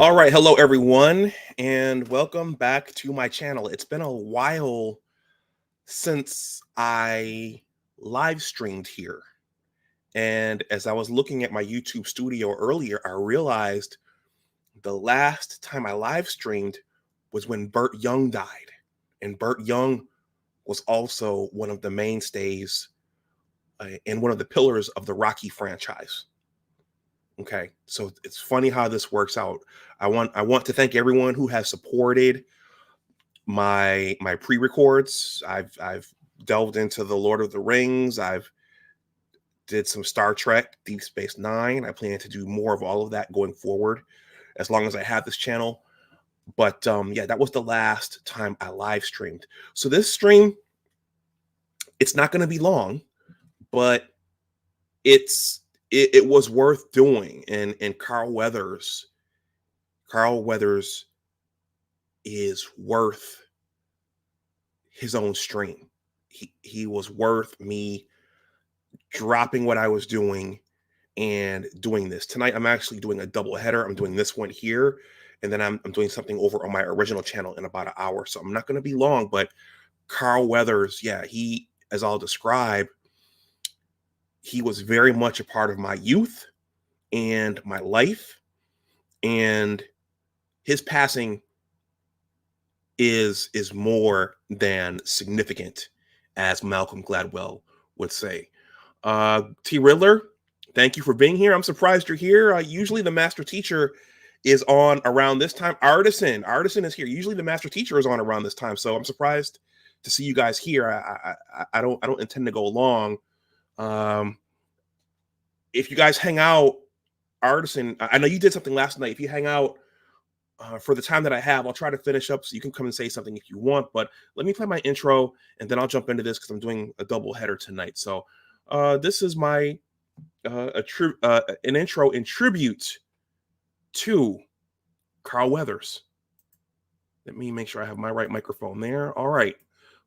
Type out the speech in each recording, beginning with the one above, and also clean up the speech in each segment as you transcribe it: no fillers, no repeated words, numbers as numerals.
All right, hello everyone, and welcome back to my channel. It's been a while since I live streamed here. And as I was looking at my YouTube studio earlier, I realized the last time I live streamed was when Burt Young died. And Burt Young was also one of the mainstays and one of the pillars of the Rocky franchise. Okay, so it's funny how this works out. I want to thank everyone who has supported my pre-records. I've delved into the Lord of the Rings. I've did some Star Trek, Deep Space Nine. I plan to do more of all of that going forward, as long as I have this channel. But yeah, that was the last time I live streamed. So this stream, it's not going to be long, but it was worth doing. And Carl Weathers is worth his own stream. He was worth me dropping what I was doing and doing this. Tonight, I'm actually doing a double header. I'm doing this one here, and then I'm doing something over on my original channel in about an hour. So I'm not going to be long, but Carl Weathers, yeah, as I'll describe, he was very much a part of my youth and my life, and his passing is more than significant, as Malcolm Gladwell would say. T. Riddler, thank you for being here. I'm surprised you're here. Usually the master teacher is on around this time. Artisan is here. Usually the master teacher is on around this time, so I'm surprised to see you guys here. I don't intend to go long. If you guys hang out, Artisan, I know you did something last night. If you hang out for the time that I have, I'll try to finish up so you can come and say something if you want. But let me play my intro, and then I'll jump into this because I'm doing a double header tonight. So this is my an intro in tribute to Carl Weathers. Let me make sure I have my right microphone there. All right.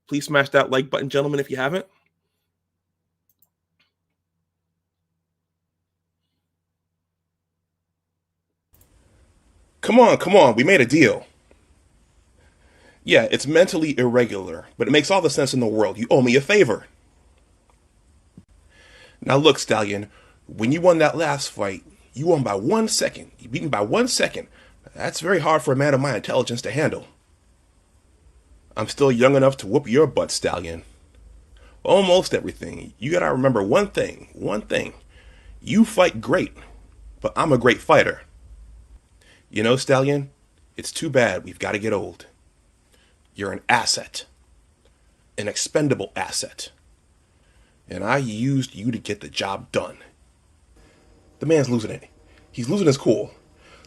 Please smash that like button, gentlemen, if you haven't. Come on. We made a deal. Yeah, it's mentally irregular, but it makes all the sense in the world. You owe me a favor. Now look, Stallion, when you won that last fight, you won by 1 second. You beat me by 1 second. That's very hard for a man of my intelligence to handle. I'm still young enough to whoop your butt, Stallion. Almost everything. You gotta remember one thing. You fight great, but I'm a great fighter. You know, Stallion, it's too bad we've got to get old. You're an asset. An expendable asset. And I used you to get the job done. The man's losing it. He's losing his cool.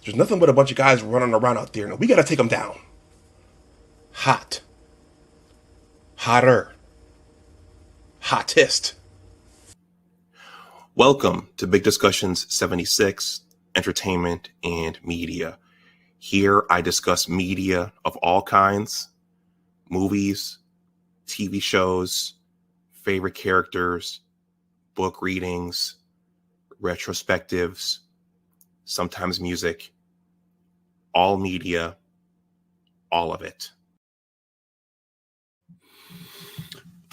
There's nothing but a bunch of guys running around out there. Now we gotta take him down. Hot. Hotter. Hottest. Welcome to Big Discussions 76, Entertainment and Media. Here I discuss media of all kinds, movies, TV shows, favorite characters, book readings, retrospectives, sometimes music, all media, all of it.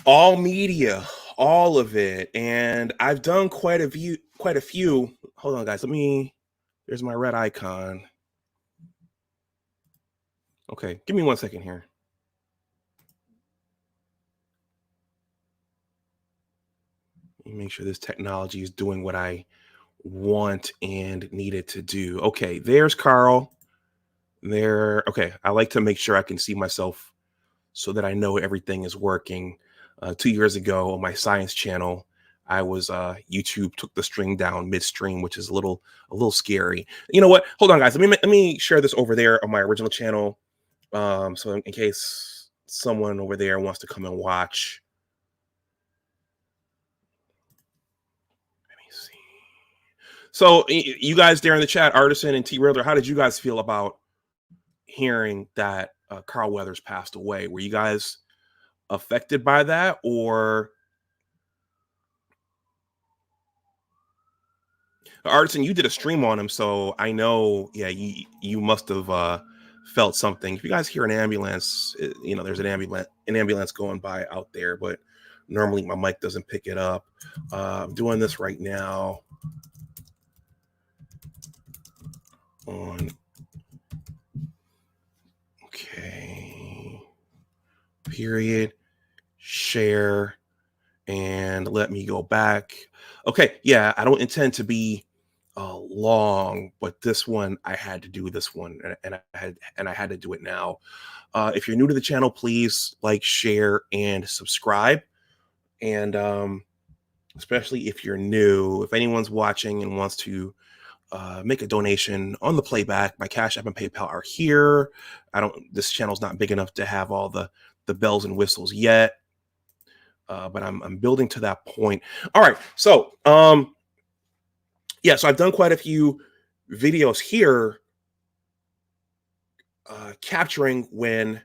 All media, all of it. And I've done quite a few. Hold on, guys. There's my red icon. Okay, give me 1 second here. Let me make sure this technology is doing what I want and need it to do. Okay, there's Carl. There. Okay, I like to make sure I can see myself so that I know everything is working. 2 years ago on my science channel, I was YouTube took the stream down midstream, which is a little scary. You know what? Hold on, guys. Let me share this over there on my original channel. So in case someone over there wants to come and watch. Let me see. So you guys there in the chat, Artisan and T. Riddler, how did you guys feel about hearing that Carl Weathers passed away? Were you guys affected by that, or Artisan, you did a stream on him, so I know. Yeah, you must have felt something. If you guys hear an ambulance, there's an ambulance going by out there, but normally my mic doesn't pick it up. I'm doing this right now on. Okay. Period. Share. And let me go back. Okay, yeah, I don't intend to be long, but this one I had to do this one, and I had to do it now. If you're new to the channel, please like, share, and subscribe. And especially if you're new, if anyone's watching and wants to make a donation on the playback, my Cash App and PayPal are here. This channel's not big enough to have all the bells and whistles yet. But I'm building to that point. All right, so yeah, so I've done quite a few videos here capturing when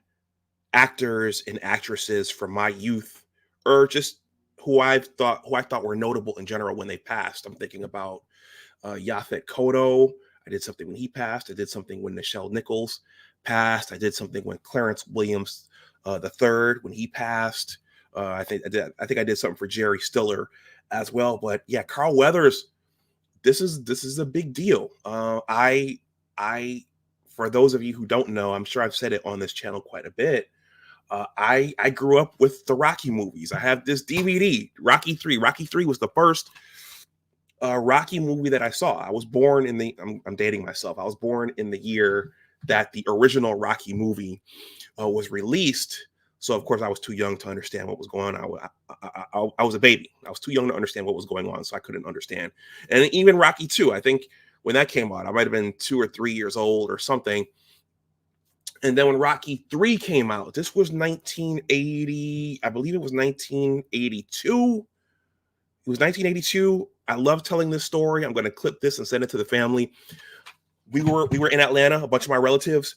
actors and actresses from my youth, or just who I thought were notable in general when they passed. I'm thinking about Yaphet Kotto. I did something when he passed. I did something when Nichelle Nichols passed. I did something when Clarence Williams the third when he passed. I think I did something for Jerry Stiller as well. But yeah, Carl Weathers, this is a big deal. I for those of you who don't know, I'm sure I've said it on this channel quite a bit. I grew up with the Rocky movies. I have this DVD, Rocky 3. Rocky 3 was the first Rocky movie that I saw. I was born in the I'm dating myself. I was born in the year that the original Rocky movie was released. So of course I was too young to understand what was going on. I was a baby. I was too young to understand what was going on, so I couldn't understand. And even Rocky 2, I think when that came out, I might have been 2 or 3 years old or something. And then when Rocky 3 came out, this was 1980. I believe it was 1982. It was 1982. I love telling this story. I'm going to clip this and send it to the family. We were in Atlanta. A bunch of my relatives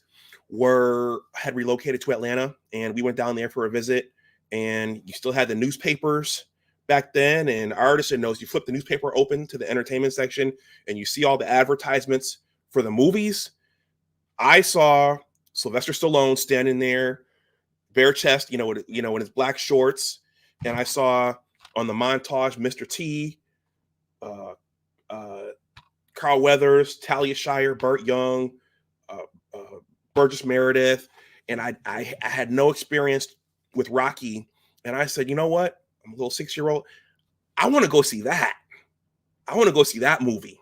had relocated to Atlanta, and we went down there for a visit. And you still had the newspapers back then. And Artisan knows, you flip the newspaper open to the entertainment section, and you see all the advertisements for the movies. I saw Sylvester Stallone standing there, bare chest, in his black shorts, and I saw on the montage Mr. T, Carl Weathers, Talia Shire, Burt Young, Burgess Meredith, and I had no experience with Rocky, and I said, you know what? I'm a little 6-year-old. I want to go see that. I want to go see that movie.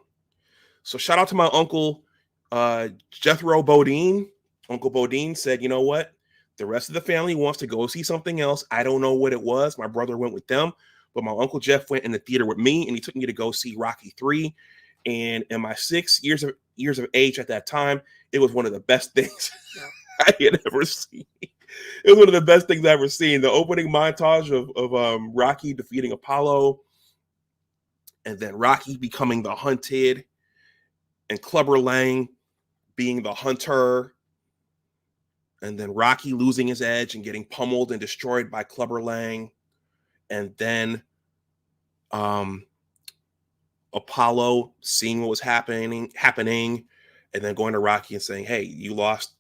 So shout out to my uncle, Jethro Bodine. Uncle Bodine said, you know what? The rest of the family wants to go see something else. I don't know what it was. My brother went with them, but my Uncle Jeff went in the theater with me, and he took me to go see Rocky 3. And in my 6 years of age at that time, it was one of the best things I had ever seen. It was one of the best things I've ever seen. The opening montage of Rocky defeating Apollo, and then Rocky becoming the hunted, and Clubber Lang being the hunter, and then Rocky losing his edge and getting pummeled and destroyed by Clubber Lang, and then Apollo seeing what was happening, and then going to Rocky and saying, hey, you lost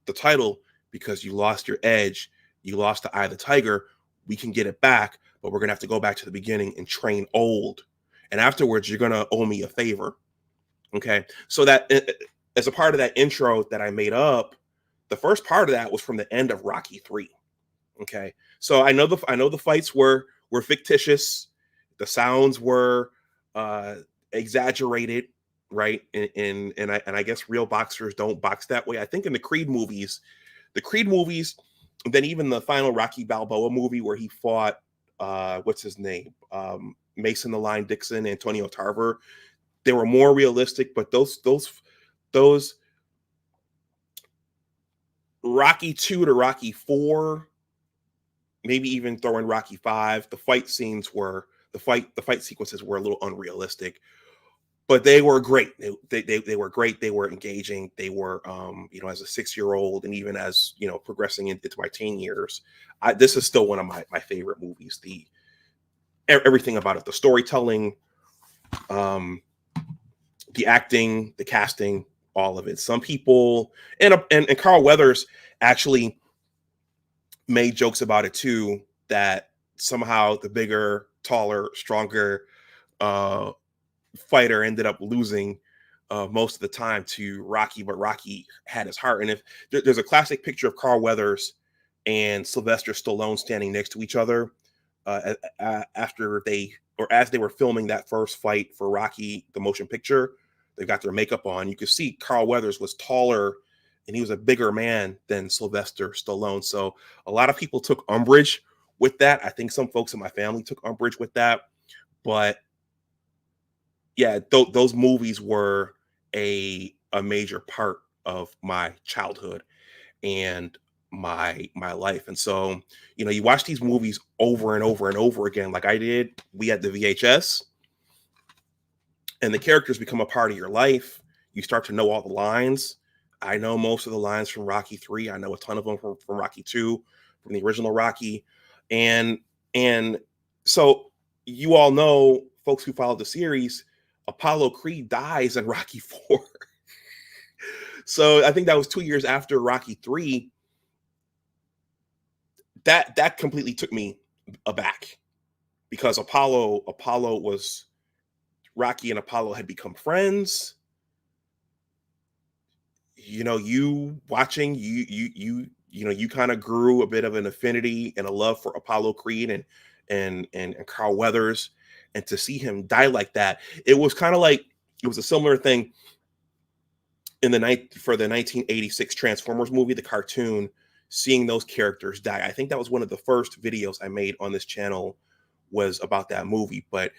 the title because you lost your edge. You lost the eye of the tiger. We can get it back, but we're going to have to go back to the beginning and train old. And afterwards, you're going to owe me a favor. Okay. So that as a part of that intro that I made up, the first part of that was from the end of Rocky 3. Okay. So I know the fights were fictitious. The sounds were exaggerated, right? And I guess real boxers don't box that way. I think in the Creed movies, then even the final Rocky Balboa movie where he fought what's his name? Mason the Line Dixon, Antonio Tarver, they were more realistic, but those Rocky 2 to Rocky 4, maybe even throw in Rocky 5, the fight sequences were a little unrealistic, but they were great. They were great. They were engaging. They were, as a 6-year-old, and even as, progressing into my teen years, this is still one of my favorite movies. Everything about it, the storytelling, the acting, the casting, all of it. Some people, and Carl Weathers actually made jokes about it too, that somehow the bigger, taller, stronger uh, fighter ended up losing most of the time to Rocky, but Rocky had his heart. And if there's a classic picture of Carl Weathers and Sylvester Stallone standing next to each other after they, or as they were filming that first fight for Rocky, the motion picture, they got their makeup on. You could see Carl Weathers was taller and he was a bigger man than Sylvester Stallone. So a lot of people took umbrage with that. I think some folks in my family took umbrage with that, but yeah, those movies were a major part of my childhood and my life. And so, you watch these movies over and over and over again, like I did. We had the VHS, and the characters become a part of your life. You start to know all the lines. I know most of the lines from Rocky 3. I know a ton of them from Rocky 2, from the original Rocky. And and so you all know, folks who follow the series, Apollo Creed dies in Rocky 4. So I think that was 2 years after Rocky 3. That completely took me aback, because Apollo was, Rocky and Apollo had become friends. You watching, you kind of grew a bit of an affinity and a love for Apollo Creed and Carl Weathers, and to see him die like that, it was kind of like, it was a similar thing in the night for the 1986 Transformers movie, the cartoon. Seeing those characters die, I think that was one of the first videos I made on this channel, was about that movie. But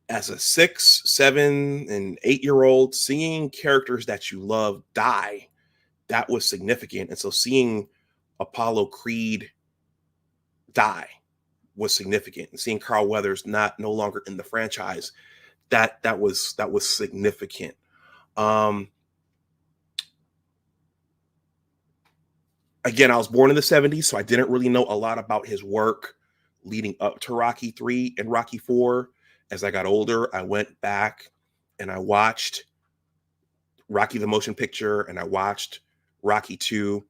as a 6, 7, and 8-year old, seeing characters that you love die, that was significant. And so seeing Apollo Creed die was significant. And seeing Carl Weathers no longer in the franchise, that was significant. Again, I was born in the 70s, so I didn't really know a lot about his work leading up to Rocky 3 and Rocky 4. As I got older, I went back and I watched Rocky the Motion Picture and I watched Rocky 2.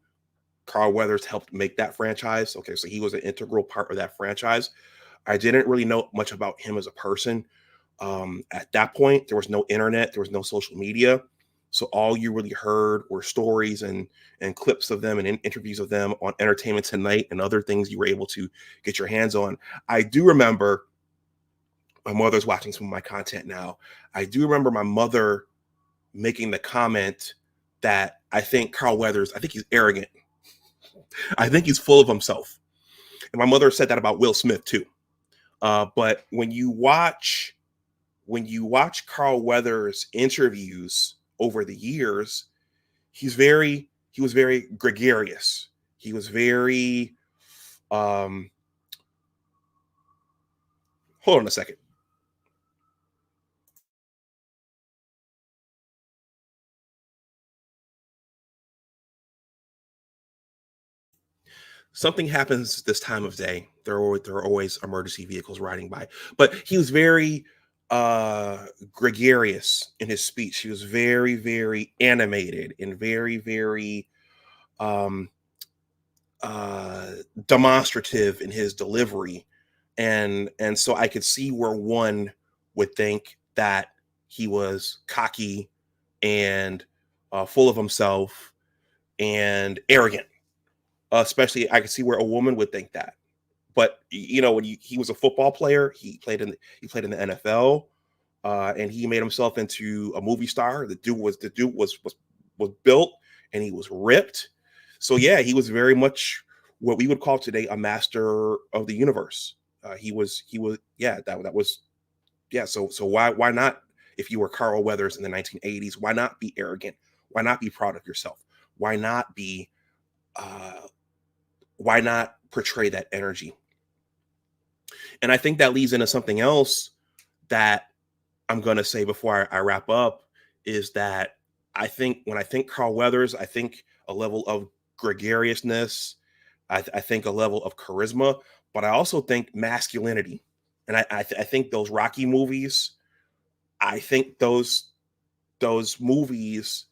Carl Weathers helped make that franchise. Okay, so he was an integral part of that franchise. I didn't really know much about him as a person. At that point, there was no internet, there was no social media. So all you really heard were stories and clips of them and interviews of them on Entertainment Tonight and other things you were able to get your hands on. I do remember, my mother's watching some of my content now. I do remember my mother making the comment that I think Carl Weathers, I think he's arrogant. I think he's full of himself. And my mother said that about Will Smith too. But when you watch Carl Weathers interviews over the years, he was very gregarious. He was very hold on a second. Something happens this time of day. There are always emergency vehicles riding by. But he was very gregarious in his speech. He was very, very animated and very, very um uh demonstrative in his delivery. And so I could see where one would think that he was cocky and full of himself and arrogant. Especially, I could see where a woman would think that. But when he was a football player, he played in the NFL, and he made himself into a movie star. The dude was built, and he was ripped. So yeah, he was very much what we would call today a master of the universe. He was yeah, that was yeah. So why not, if you were Carl Weathers in the 1980s? Why not be arrogant? Why not be proud of yourself? Why not be uh, why not portray that energy? And I think that leads into something else that I'm going to say before I wrap up, is that when I think Carl Weathers, I think a level of gregariousness, I think a level of charisma, but I also think masculinity. And I think those Rocky movies, I think those those movies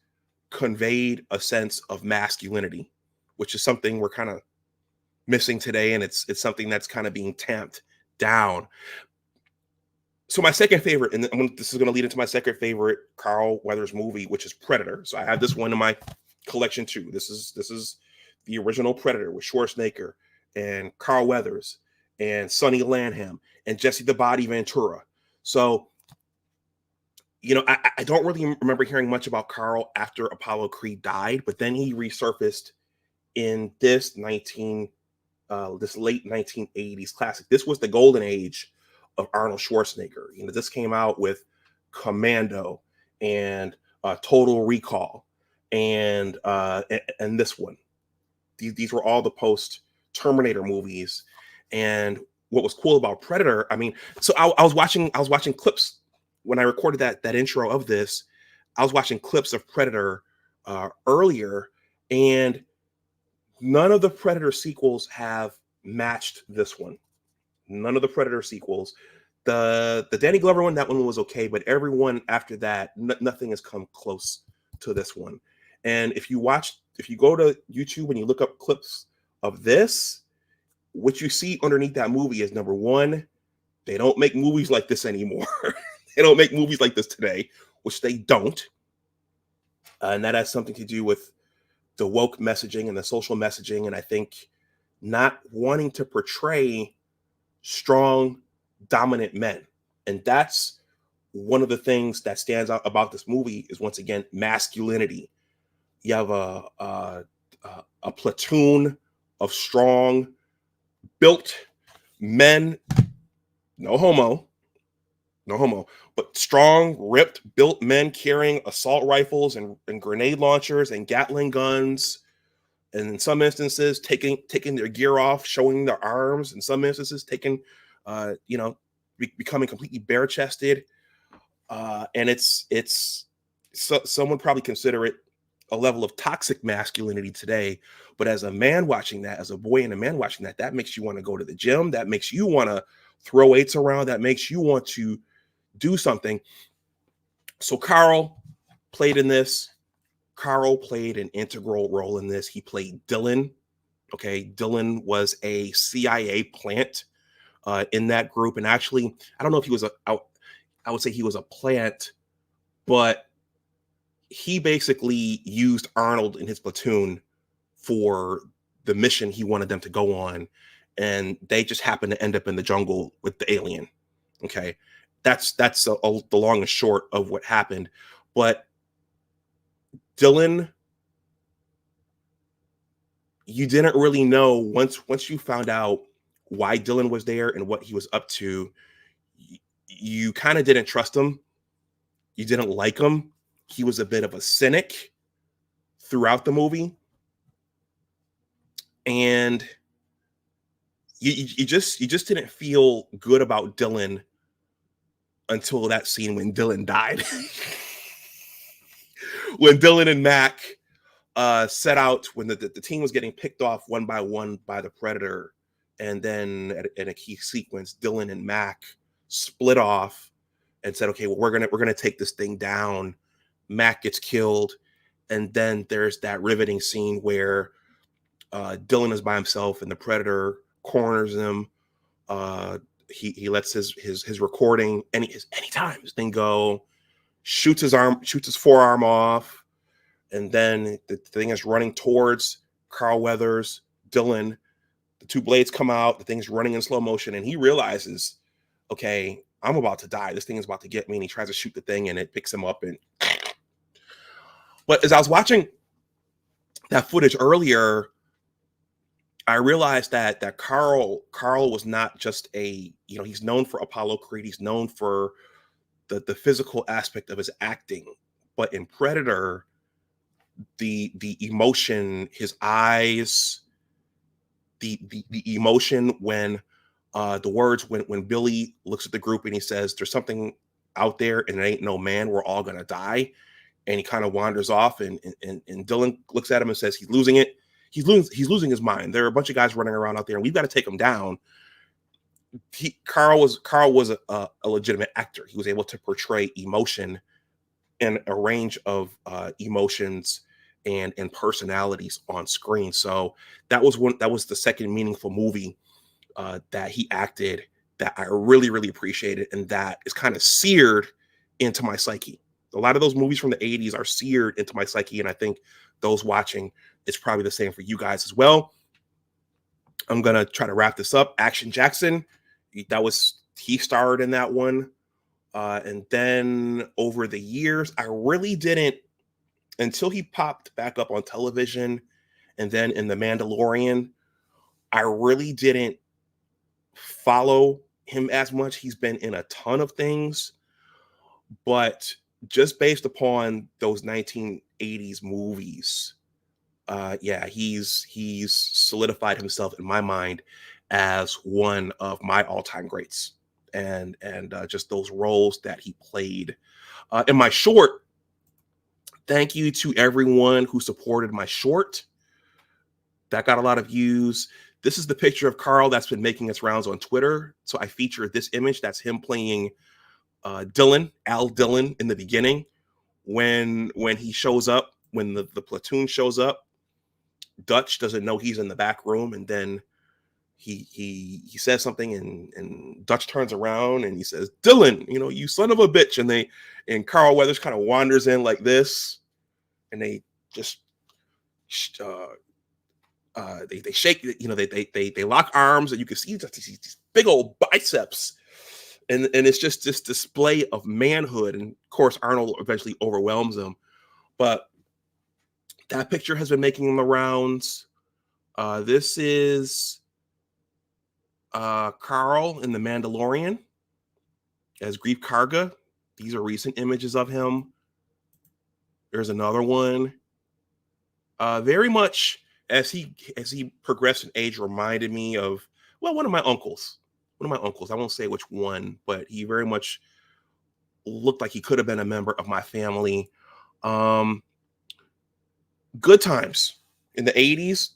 conveyed a sense of masculinity, which is something we're kind of missing today, and it's something that's kind of being tamped down. So my second favorite, and this is going to lead into my second favorite Carl Weathers movie, which is Predator. So I have this one in my collection too. This is the original Predator with Schwarzenegger and Carl Weathers and Sonny Landham and Jesse the Body Ventura. So, I don't really remember hearing much about Carl after Apollo Creed died, but then he resurfaced in this late 1980s classic. This was the golden age of Arnold Schwarzenegger. This came out with Commando and Total Recall and this one. These were all the post Terminator movies. And what was cool about Predator, so I was watching clips when I recorded that intro of this. I was watching clips of Predator earlier, and none of the Predator sequels have matched this one. None of the Predator sequels. The Danny Glover one, that one was okay, but everyone after that, nothing has come close to this one. And if you go to YouTube and you look up clips of this, what you see underneath that movie is, number one, they don't make movies like this anymore. They don't make movies like this today, which they don't. And that has something to do with the woke messaging and the social messaging. And I think not wanting to portray strong, dominant men. And that's one of the things that stands out about this movie is, once again, masculinity. You have a platoon of strong, built men, no homo, but strong, ripped, built men carrying assault rifles and grenade launchers and Gatling guns, and in some instances taking their gear off, showing their arms. In some instances becoming completely bare-chested, and some would probably consider it a level of toxic masculinity today. But as a man watching that, as a boy and a man watching that, that makes you want to go to the gym. That makes you want to throw weights around. That makes you want to do something. So Carl played in this. Carl played an integral role in this. He played Dylan. Okay, Dylan was a CIA plant in that group, and actually, I don't know if he was I would say he was a plant, but he basically used Arnold and his platoon for the mission he wanted them to go on, and they just happened to end up in the jungle with the alien. Okay, that's the long and short of what happened. But Dylan, you didn't really know once you found out why Dylan was there and what he was up to. You kind of didn't trust him. You didn't like him. He was a bit of a cynic throughout the movie, and you just didn't feel good about Dylan until that scene when Dylan died. When Dylan and Mac set out, when the team was getting picked off one by one by the Predator, and then in a key sequence, Dylan and Mac split off and said, "Okay, well, we're gonna take this thing down." Mac gets killed, and then there's that riveting scene where Dylan is by himself and the Predator corners him. He lets his recording anytime his thing go, shoots his forearm off, and then the thing is running towards Carl Weathers, Dylan. The two blades come out, the thing's running in slow motion, and he realizes, okay, I'm about to die. This thing is about to get me, and he tries to shoot the thing, and it picks him up. But as I was watching that footage earlier, I realized that Carl was not just he's known for Apollo Creed. He's known for the physical aspect of his acting. But in Predator, the emotion, his eyes, the emotion when the words when Billy looks at the group and he says, "There's something out there and it ain't no man, we're all gonna die." And he kind of wanders off, and Dylan looks at him and says, "He's losing it. He's losing his mind. There are a bunch of guys running around out there, and we've got to take him down." Carl was a legitimate actor. He was able to portray emotion and a range of emotions and personalities on screen. So that was the second meaningful movie that he acted that I really, really appreciated, and that is kind of seared into my psyche. A lot of those movies from the 80s are seared into my psyche, and I think those watching, it's probably the same for you guys as well. I'm gonna try to wrap this up. Action Jackson, he starred in that one. And then over the years, I really didn't, until he popped back up on television and then in The Mandalorian, I really didn't follow him as much. He's been in a ton of things, but just based upon those 1980s movies, yeah, he's solidified himself in my mind as one of my all-time greats, and just those roles that he played. In my short, thank you to everyone who supported my short. That got a lot of views. This is the picture of Carl that's been making its rounds on Twitter. So I featured this image. That's him playing Al Dillon in the beginning. When he shows up, when the platoon shows up, Dutch doesn't know he's in the back room, and then he says something, and Dutch turns around and he says, "Dillon, you son of a bitch." And Carl Weathers kind of wanders in like this, and they just they shake, they lock arms, and you can see these big old biceps, and it's just this display of manhood. And of course, Arnold eventually overwhelms him, but that picture has been making the rounds. This is Carl in The Mandalorian as Grief Karga. These are recent images of him. There's another one. Very much as he progressed in age, reminded me of, well, one of my uncles. One of my uncles. I won't say which one, but he very much looked like he could have been a member of my family. Good Times in the 80s.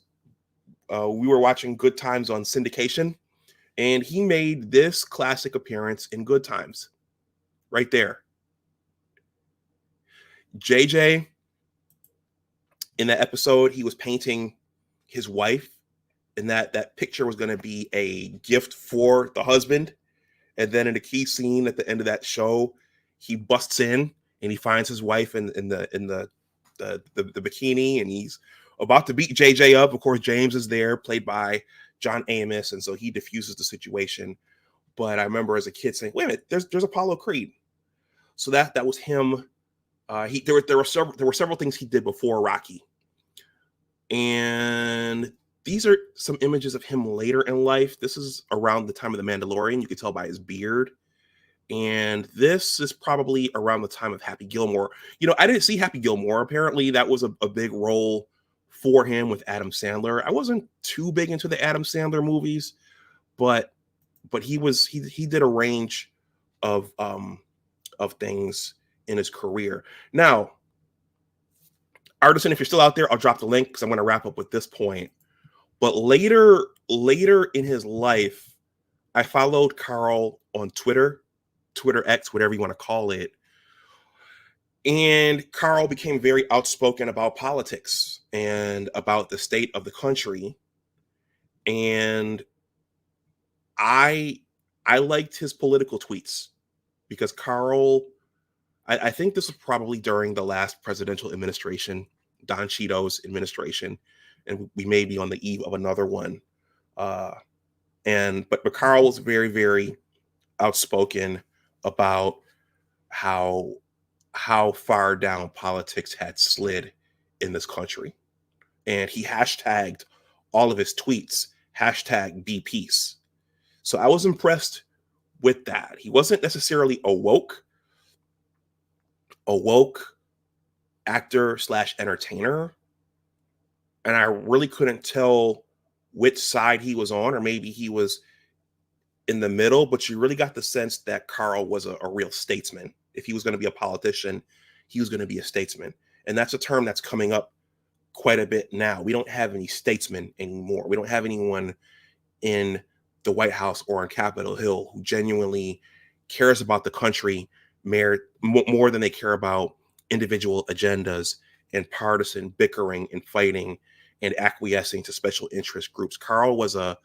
We were watching Good Times on syndication, and he made this classic appearance in Good Times right there. JJ, in that episode, he was painting his wife, and that picture was going to be a gift for the husband. And then in a key scene at the end of that show, he busts in and he finds his wife in the bikini, and he's about to beat JJ up. Of course, James is there, played by John Amos, and so he diffuses the situation. But I remember as a kid saying, "Wait a minute, there's Apollo Creed." So that was him. There were several things he did before Rocky, and these are some images of him later in life. This is around the time of The Mandalorian. You can tell by his beard. And this is probably around the time of Happy Gilmore. I didn't see Happy Gilmore. Apparently, that was a big role for him with Adam Sandler. I wasn't too big into the Adam Sandler movies, but he did a range of things in his career. Now, Artisan, if you're still out there, I'll drop the link because I'm going to wrap up with this point. But later in his life, I followed Carl on Twitter X, whatever you want to call it. And Carl became very outspoken about politics and about the state of the country. And I liked his political tweets because Carl, I think this was probably during the last presidential administration, Don Cheeto's administration, and we may be on the eve of another one. But Carl was very, very outspoken about how far down politics had slid in this country. And he hashtagged all of his tweets, #Be Peace. So I was impressed with that. He wasn't necessarily a woke actor / entertainer. And I really couldn't tell which side he was on, or maybe he was in the middle, but you really got the sense that Carl was a real statesman. If he was going to be a politician, he was going to be a statesman. And that's a term that's coming up quite a bit now. We don't have any statesmen anymore. We don't have anyone in the White House or on Capitol Hill who genuinely cares about the country more than they care about individual agendas and partisan bickering and fighting and acquiescing to special interest groups. Carl was a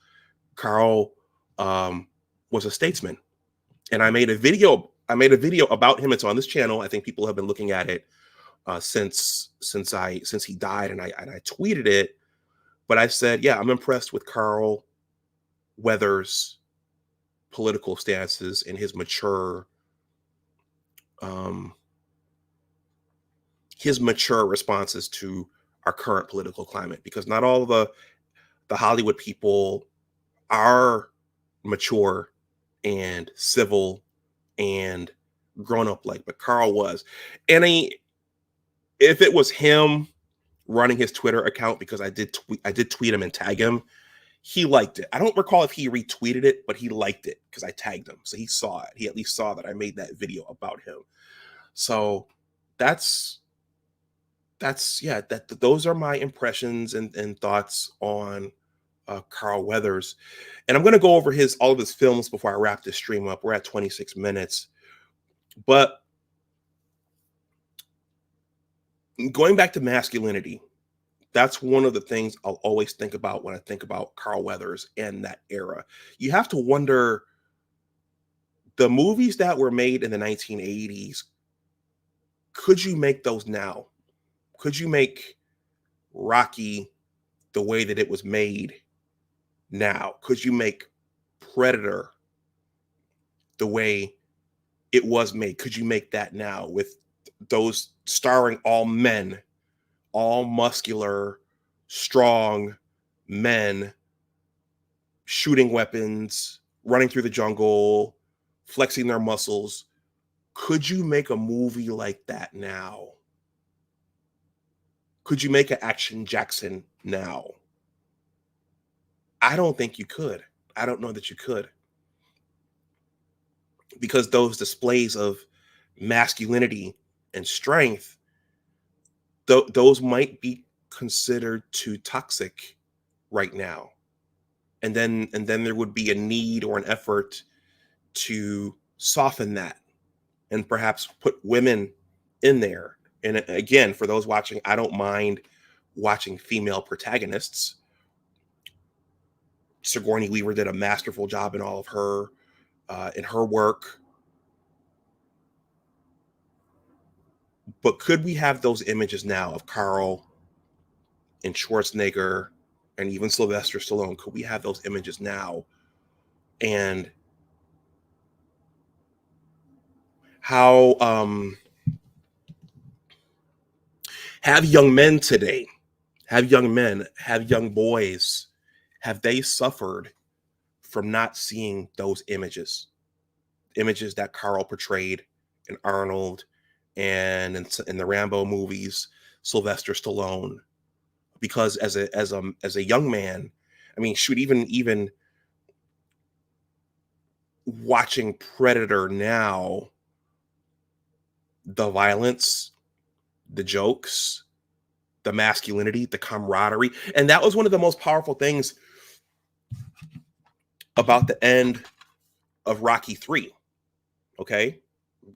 statesman, and I made a video. I made a video about him. It's on this channel. I think people have been looking at it since he died, and I tweeted it. But I said, yeah, I'm impressed with Carl Weathers' political stances and um, his mature responses to our current political climate, because not all the Hollywood people are mature and civil and grown up like, but Carl was. And if it was him running his Twitter account, because I did tweet him and tag him, he liked it. I don't recall if he retweeted it, but he liked it because I tagged him. So he saw it. He at least saw that I made that video about him. So that's those are my impressions and thoughts on Carl Weathers. And I'm going to go over all of his films before I wrap this stream up. We're at 26 minutes. But going back to masculinity, that's one of the things I'll always think about when I think about Carl Weathers and that era. You have to wonder, the movies that were made in the 1980s, could you make those now? Could you make Rocky the way that it was made now? Could you make Predator the way it was made? Could you make that now with those starring all men, all muscular, strong men shooting weapons, running through the jungle, flexing their muscles? Could you make a movie like that now? Could you make an Action Jackson now? I don't think you could. I don't know that you could. Because those displays of masculinity and strength, those might be considered too toxic right now. And then there would be a need or an effort to soften that and perhaps put women in there. And again, for those watching, I don't mind watching female protagonists. Sigourney Weaver did a masterful job in all of her in her work. But could we have those images now of Carl and Schwarzenegger and even Sylvester Stallone? Could we have those images now? And how have young men today, have young boys, have they suffered from not seeing those images that Carl portrayed in Arnold and in the Rambo movies, Sylvester Stallone? Because as a young man, I mean, shoot, even watching Predator now, the violence, the jokes, the masculinity, the camaraderie, and that was one of the most powerful things about the end of Rocky 3. Okay,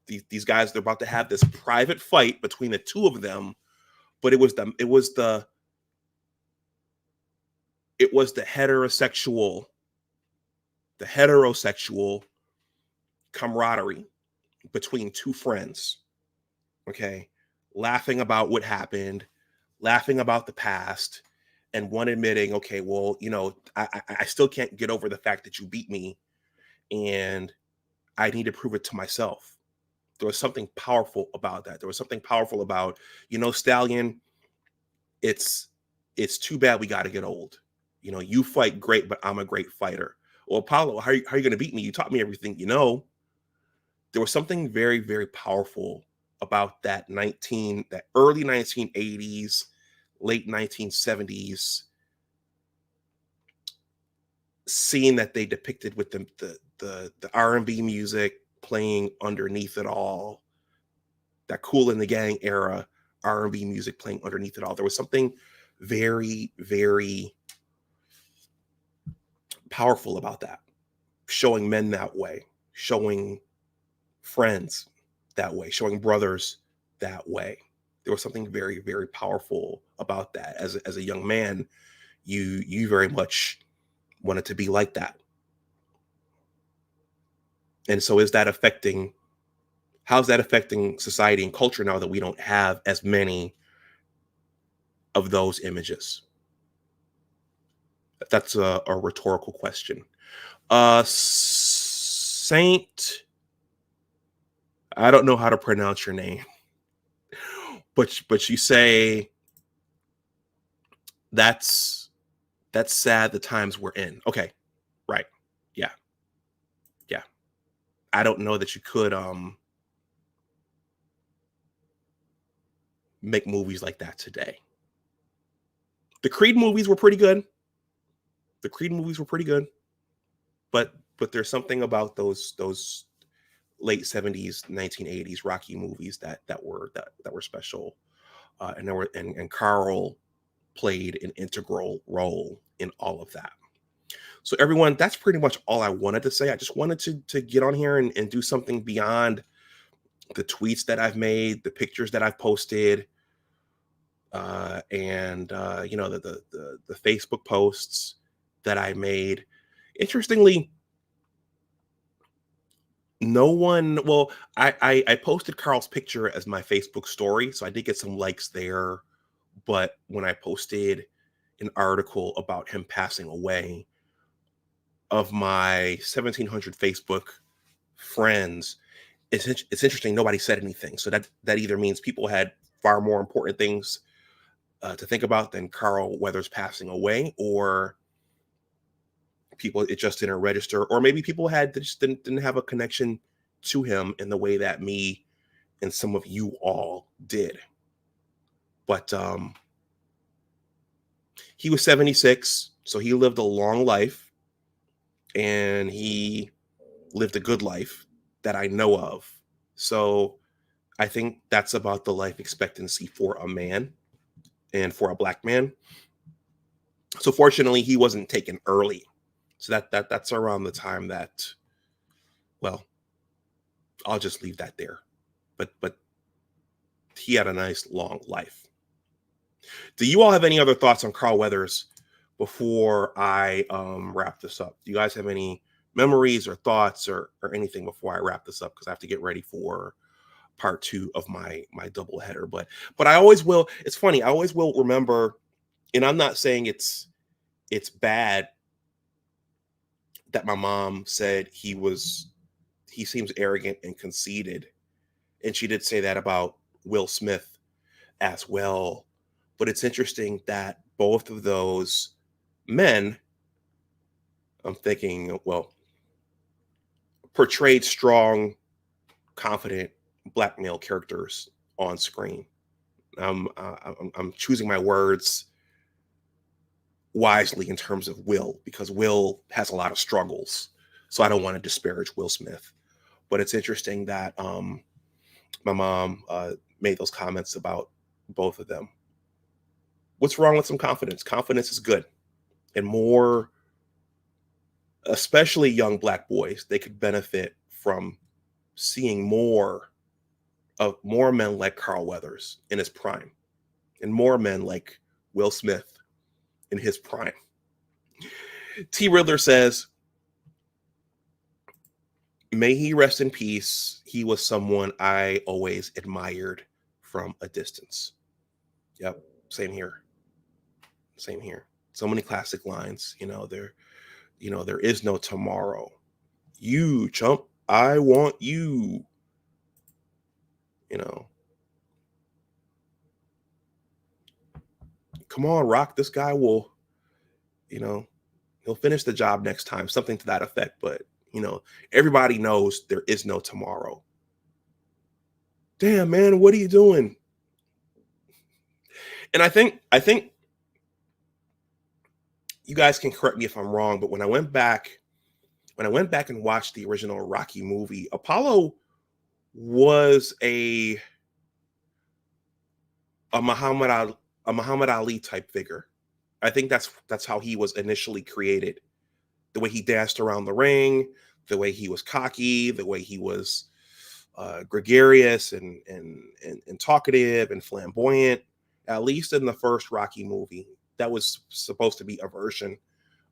these guys, they're about to have this private fight between the two of them, but it was the heterosexual camaraderie between two friends. Okay, laughing about what happened, laughing about the past, and one admitting, okay, well, I still can't get over the fact that you beat me, and I need to prove it to myself. There was something powerful about that. There was something powerful about, Stallion, it's too bad we got to get old. You fight great, but I'm a great fighter. Well, Apollo, how are you going to beat me? You taught me everything you know. There was something very, very powerful about that early 1980s, late 1970s scene that they depicted with the R&B music playing underneath it all, that Kool and the Gang era R&B music playing underneath it all. There was something very, very powerful about that, showing men that way, showing friends that way, showing brothers that way. There was something very, very powerful about that. As a young man, you very much wanted to be like that. And so how's that affecting society and culture now that we don't have as many of those images? That's a rhetorical question. Saint, I don't know how to pronounce your name, but you say that's sad the times we're in. Okay, right. Yeah, yeah. I don't know that you could make movies like that today. The Creed movies were pretty good. The Creed movies were pretty good, but there's something about those late 70s, 1980s Rocky movies that were special. And Carl played an integral role in all of that. So everyone, that's pretty much all I wanted to say. I just wanted to get on here and do something beyond the tweets that I've made, the pictures that I've posted, and the Facebook posts that I made. Interestingly, no one. Well, I posted Carl's picture as my Facebook story, so I did get some likes there. But when I posted an article about him passing away, of my 1,700 Facebook friends, it's interesting. Nobody said anything, so that either means people had far more important things to think about than Carl Weathers passing away, or people it just didn't register, or maybe people had just didn't have a connection to him in the way that me and some of you all did. But he was 76, so he lived a long life, and he lived a good life that I know of. So I think that's about the life expectancy for a man and for a black man. So fortunately, he wasn't taken early. So that's around the time that, well, I'll just leave that there. But he had a nice long life. Do you all have any other thoughts on Carl Weathers before I wrap this up? Do you guys have any memories or thoughts or anything before I wrap this up? Because I have to get ready for part 2 of my double header. But I always will. It's funny. I always will remember, and I'm not saying it's bad that my mom said he seems arrogant and conceited, and she did say that about Will Smith as well. But it's interesting that both of those men, I'm thinking, well, portrayed strong, confident black male characters on screen. I'm choosing my words wisely in terms of Will, because Will has a lot of struggles. So I don't want to disparage Will Smith. But it's interesting that my mom made those comments about both of them. What's wrong with some confidence? Confidence is good. And more, especially young black boys, they could benefit from seeing more men like Carl Weathers in his prime, and more men like Will Smith in his prime. T. Riddler says, may he rest in peace. He was someone I always admired from a distance. Yep, same here. Same here. So many classic lines. There is no tomorrow. You chump, I want you. Come on, Rock. This guy will, he'll finish the job next time. Something to that effect. But everybody knows there is no tomorrow. Damn, man, what are you doing? And I think you guys can correct me if I'm wrong, but when I went back and watched the original Rocky movie, Apollo was a Muhammad Ali type figure. I think that's how he was initially created. The way he danced around the ring, the way he was cocky, the way he was gregarious and talkative and flamboyant, at least in the first Rocky movie. That was supposed to be a version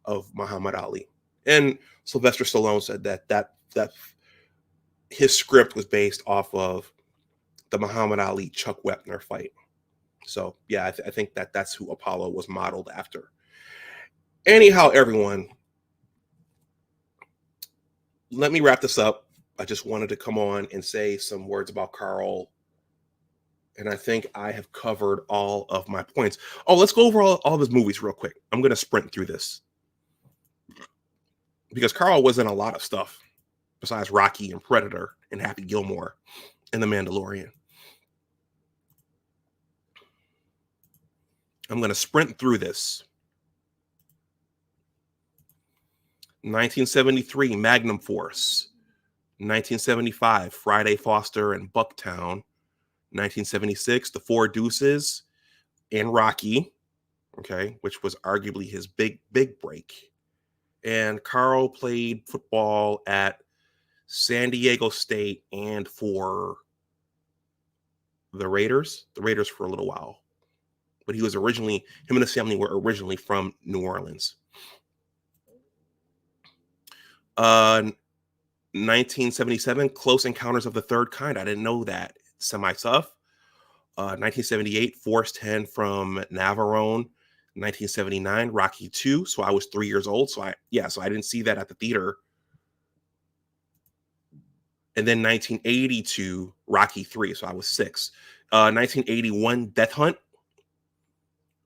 of Muhammad Ali. And Sylvester Stallone said that his script was based off of the Muhammad Ali Chuck Wepner fight. So yeah, I think that's who Apollo was modeled after. Anyhow, everyone, let me wrap this up. I just wanted to come on and say some words about Carl, and I think I have covered all of my points. Oh, let's go over all of his movies real quick. I'm going to sprint through this because Carl was in a lot of stuff besides Rocky and Predator and Happy Gilmore and The Mandalorian. I'm going to sprint through this. 1973, Magnum Force. 1975, Friday Foster and Bucktown. 1976, The Four Deuces and Rocky, okay, which was arguably his big break. And Carl played football at San Diego State and for the Raiders for a little while. But he was originally, him and his family were originally from New Orleans. 1977, Close Encounters of the Third Kind. I didn't know that. Semi-tough. 1978, Force 10 from Navarone. 1979, Rocky 2. So I was 3 years old. So I didn't see that at the theater. And then 1982, Rocky 3. So I was 6. 1981, Death Hunt.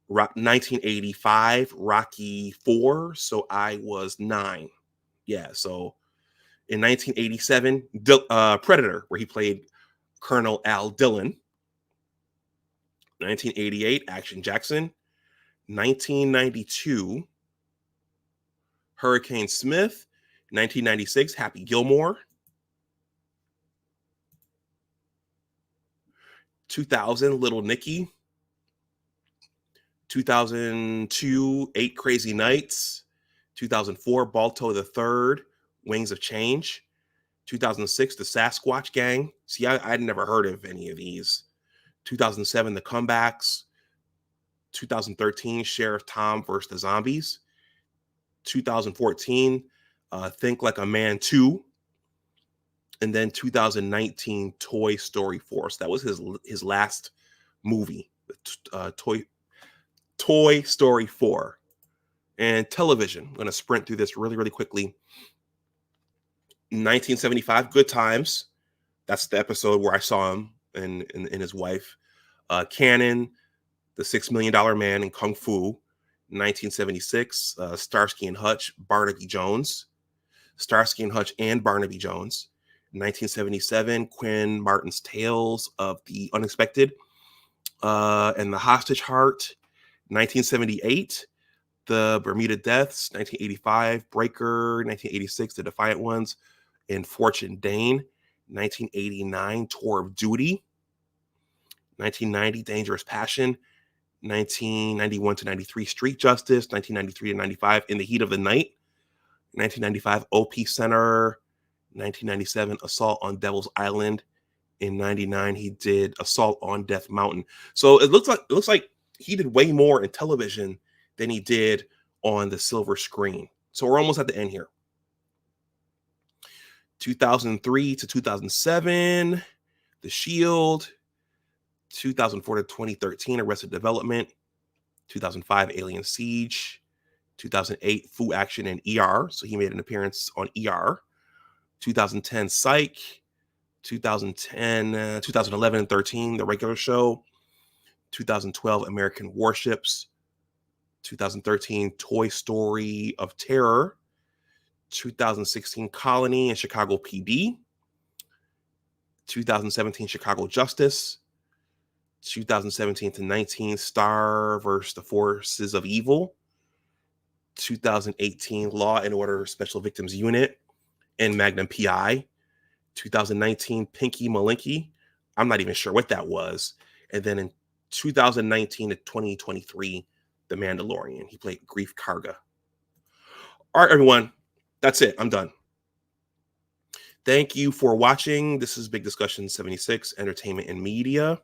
1985, Rocky 4. So I was 9. Yeah, so in 1987, Predator, where he played Colonel Al Dillon. 1988, Action Jackson. 1992, Hurricane Smith. 1996, Happy Gilmore. 2000, Little Nicky. 2002, 8 Crazy Nights. 2004, Balto the Third, Wings of Change. 2006, The Sasquatch Gang. See, I'd never heard of any of these. 2007, The Comebacks. 2013, Sheriff Tom versus the Zombies. 2014, Think Like a Man 2. And then 2019, Toy Story 4. So that was his last movie, Toy Story 4. And television, I'm going to sprint through this really, really quickly. 1975, Good Times. That's the episode where I saw him and his wife. Cannon, The $6 Million Man, and Kung Fu. 1976, Starsky and Hutch, Barnaby Jones. Starsky and Hutch and Barnaby Jones. 1977, Quinn Martin's Tales of the Unexpected and the Hostage Heart. 1978, The Bermuda Deaths. 1985, Breaker. 1986, The Defiant Ones and Fortune Dane. 1989, Tour of Duty. 1990, Dangerous Passion. 1991 to 93, Street Justice. 1993 to 95, In the Heat of the Night. 1995, OP Center. 1997, Assault on Devil's Island. In 99, he did Assault on Death Mountain. So it looks like he did way more in television than he did on the silver screen. So we're almost at the end here. 2003 to 2007, The Shield. 2004 to 2013, Arrested Development. 2005, Alien Siege. 2008, Fu Action and ER. So he made an appearance on ER. 2010, Psych. 2011 and 13, The Regular Show. 2012, American Warships. 2013, Toy Story of Terror. 2016, Colony and Chicago PD. 2017, Chicago Justice. 2017 to 19, Star versus the Forces of Evil. 2018, Law and Order Special Victims Unit and Magnum PI. 2019, Pinky Malinky. I'm not even sure what that was. And then in 2019 to 2023, The Mandalorian. He played Grief Karga. All right, everyone. That's it. I'm done. Thank you for watching. This is Big Discussion 76, Entertainment and Media.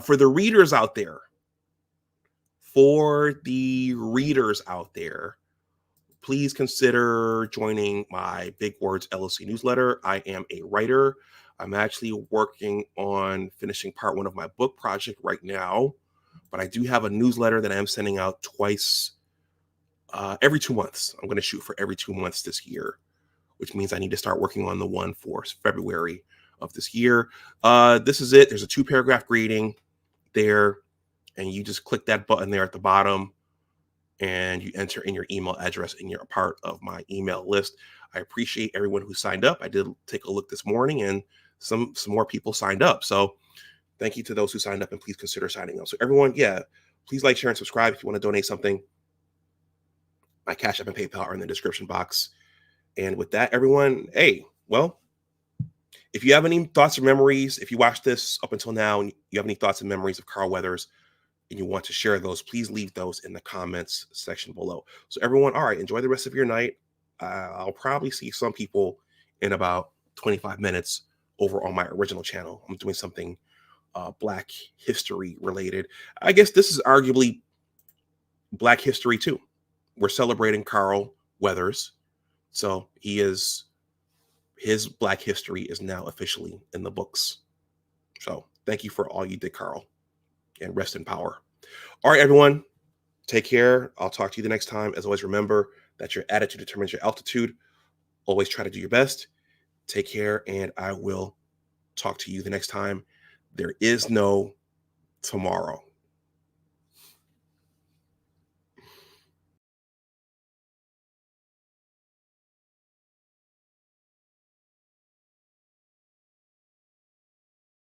For the readers out there, please consider joining my Big Words LLC newsletter. I am a writer. I'm actually working on finishing part 1 of my book project right now, but I do have a newsletter that I'm sending out twice, every 2 months. I'm going to shoot for every 2 months this year, which means I need to start working on the one for February of this year. This is it. There's a 2-paragraph greeting there, and you just click that button there at the bottom, and you enter in your email address, and you're a part of my email list. I appreciate everyone who signed up. I did take a look this morning, and some more people signed up. So thank you to those who signed up, and please consider signing up. So everyone, please like, share, and subscribe if you want to donate something. My Cash App and PayPal are in the description box. And with that, everyone, if you have any thoughts or memories, if you watched this up until now and you have any thoughts and memories of Carl Weathers and you want to share those, please leave those in the comments section below. So everyone, all right, enjoy the rest of your night. I'll probably see some people in about 25 minutes over on my original channel. I'm doing something Black history related. I guess this is arguably Black history too. We're celebrating Carl Weathers. So his Black history is now officially in the books. So thank you for all you did, Carl, and rest in power. All right, everyone, take care. I'll talk to you the next time. As always, remember that your attitude determines your altitude. Always try to do your best. Take care, and I will talk to you the next time. There is no tomorrow.